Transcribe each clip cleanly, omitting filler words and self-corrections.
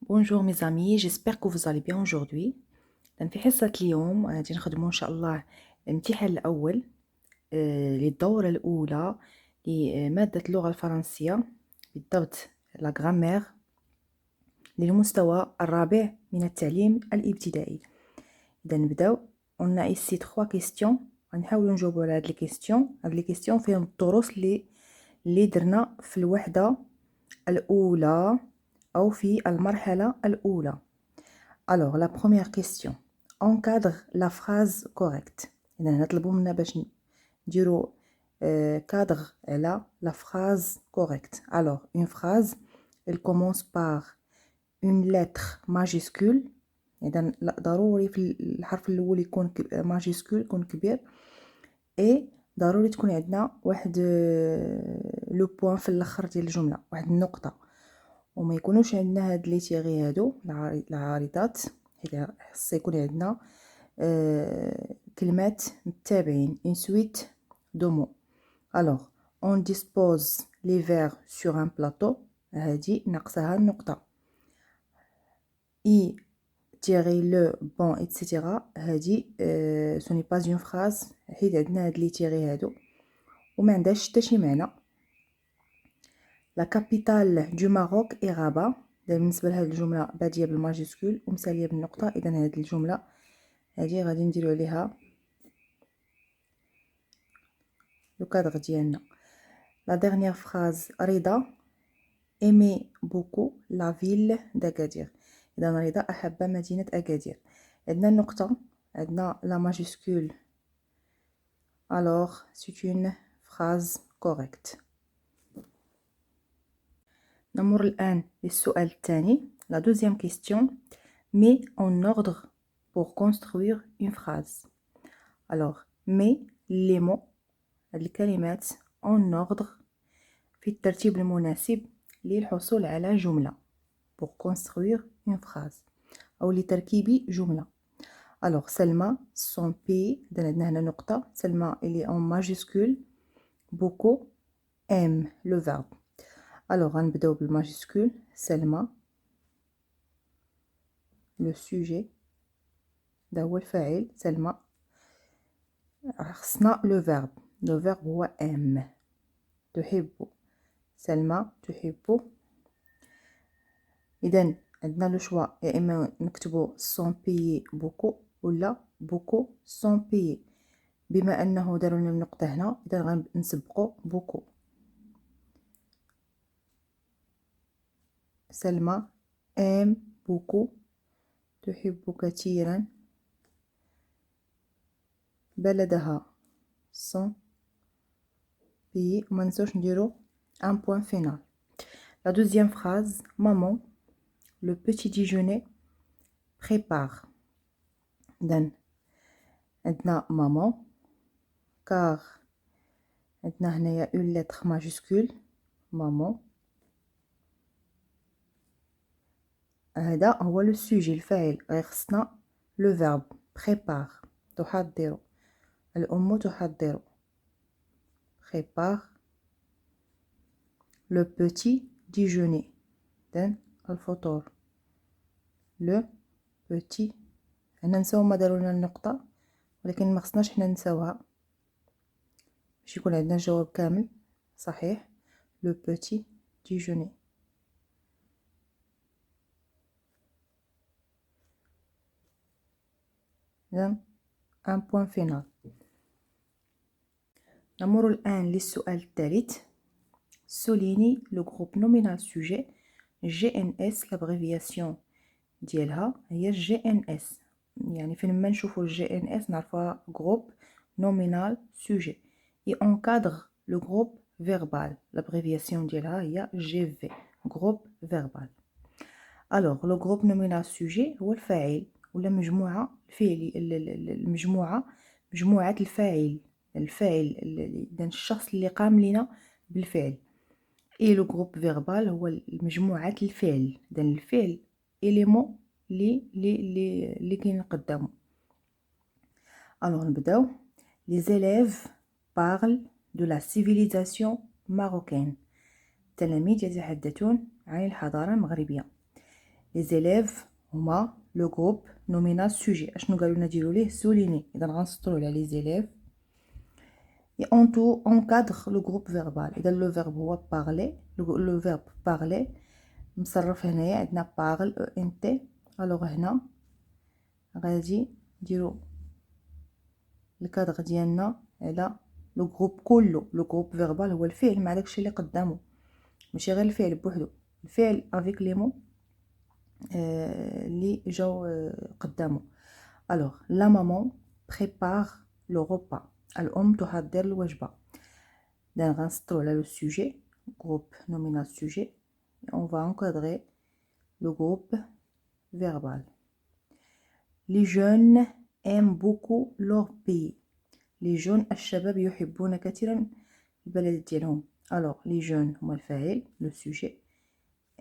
Bonjour mes amis, j'espère que vous allez bien aujourd'hui. في حصة اليوم غادي نخدمو إن شاء الله الامتحان الأول للدورة الأولى لمادة اللغة الفرنسية، بالضبط لا غرامير للمستوى الرابع من التعليم الابتدائي. إذا نبداو. on a ici 3 questions غنحاولو نجاوبو على هاد لي كيستيون فيهم الدروس اللي درنا في الوحدة الأولى أو في المرحلة الأولى. Alors, la première question. Encadre la phrase correcte. إذا نطلبوا منا باش نديروا cadre على la phrase correcte. Alors, une phrase, elle commence par une lettre majuscule. إذا ضروري في الحرف الأول يكون majuscule يكون كبير. et ضروري تكون عندنا واحد لو بوين في الاخر ديال الجمله، واحد النقطه، وما يكونوش عندنا هاد لي تيغي هادو العارضات، حيت خص يكون عندنا كلمات متابعين une suite de mots. alors on dispose les verres sur un plateau. هادي ناقصها النقطه. i tirer le bon etc. هادي ce n'est pas une phrase حيت عندنا هاد لي تيغي هادو وما عندهاش حتى شي معنى. La capitale du Maroc est Rabat. بالنسبه لهاد الجمله باديه بالماجيسكول ومساليه بالنقطه، اذا هاد الجمله هادي غادي نديرو عليها لو كادر ديالنا. La dernière phrase رضا aimait beaucoup la ville d'Agadir. اذا رضا احب مدينه اكادير. عندنا النقطه، عندنا لا ماجيسكول، alors c'est une phrase correcte. نمر الآن للسؤال الثاني. La deuxième question. Mets en ordre pour construire une phrase. Alors, mets les mots الكلمات en ordre في الترتيب المناسب للحصول على جملة pour construire une phrase أو لتركيب جملة. Alors, Selma, son pays، عندنا هنا نقطة. Selma il est en majuscule. Beaucoup aime le verbe. Alors, غنبداو بالماجيسكول. Selma le sujet ده هو الفاعل. سلمى خصنا لو فيرب هو ام. تحب سلمى تحب. اذا عندنا لو شوا، يا اما نكتبو سون بيي بوكو ولا بوكو سون بيي. بما انه داروا لنا النقطه هنا اذا غنسبقو بوكو. سلمى ام بوكو تحب كثيرا بلدها son pays. وما ننساوش نديرو un point final. La deuxième phrase. Maman, le petit déjeuner prépare. إذن عندنا maman car عندنا هنايا une lettre majuscule maman. هذا هو لو سوجي الفاعل، غير خصنا لو فيرب prépare. تحضر، الأم تحضر. prépare le petit déjeuner. إذن الفطور. لو بوتي. هنا نساو ما داروا لنا النقطه، ولكن ما خصناش حنا نساوها باش يكون عندنا الجواب كامل صحيح. لو بوتي ديجوني. اذا ان بوين فينال. نمر الان للسؤال الثالث. souligne le groupe nominal sujet GNS. l'abréviation ديالها هي GNS، يعني فين ما نشوفوا GNS نعرفوها groupe nominal sujet. et encadre le groupe verbal. l'abréviation ديالها هي GV groupe verbal. alors le groupe nominal sujet هو الفاعل ولا مجموعة الفعلي، المجموعة مجموعة الفاعل إذن الشخص اللي قام لنا بالفعل. et le groupe verbal هو مجموعة الفعل، إذن الفعل élément اللي كاين قدامه. alors نبداو. les élèves parlent de la civilisation marocaine. التلاميذ يتحدثون عن الحضارة المغربية. les élèves هما le groupe nominal sujet. اشنو قالوا لنا نديرو ليه souligner. اذا غنسطروا على les élèves. Et en tout encadre le groupe verbal. اذا le verbe هو parler, le verbe parler مصرف هنايا عندنا parle ent. alors هنا غادي نديرو الكادغ ديالنا على لو جروب كله. لو جروب فيربال هو الفعل مع داكشي اللي قدامه، ماشي غير الفعل بوحدو، الفعل افيك لي مو اللي جاو قدامه. الوغ لا مامون بريبار لو روبا، الام تحضر الوجبه. دابا غنسطرو على لو سوجي جروب نومينال سوجي. on va encadrer le groupe verbal. Les jeunes aiment beaucoup leur pays. les jeunes الشباب يحبون كثيرا البلد ديالهم. alors les jeunes هما الفاعل لو سوجي،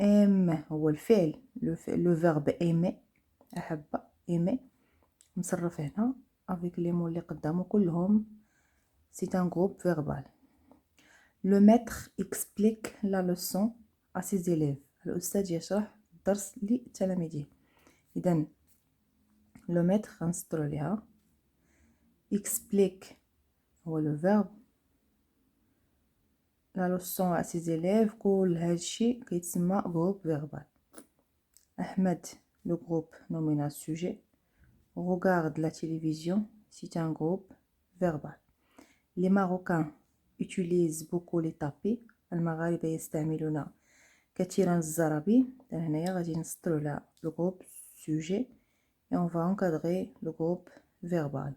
aime هو الفعل لو فيرب aimer احب aimer مصرف هنا avec les mots اللي قدامه كلهم c'est un groupe verbal. le maître explique la leçon à ses élèves. الاستاذ يشرح الدرس لتلاميذه. اذا لو ميتر غنسطرو عليها explique هو لو فيرب لا leçon à ses élèves. كل هادشي كيتسمى groupe verbal. احمد le groupe nominal sujet. regarde la télévision c'est un groupe verbal. les Marocains utilisent beaucoup les tapis. المغاربة يستعملون كثيرا الزرابي. هنايا غادي نسطرو على le groupe sujet et on va encadrer le groupe verbal.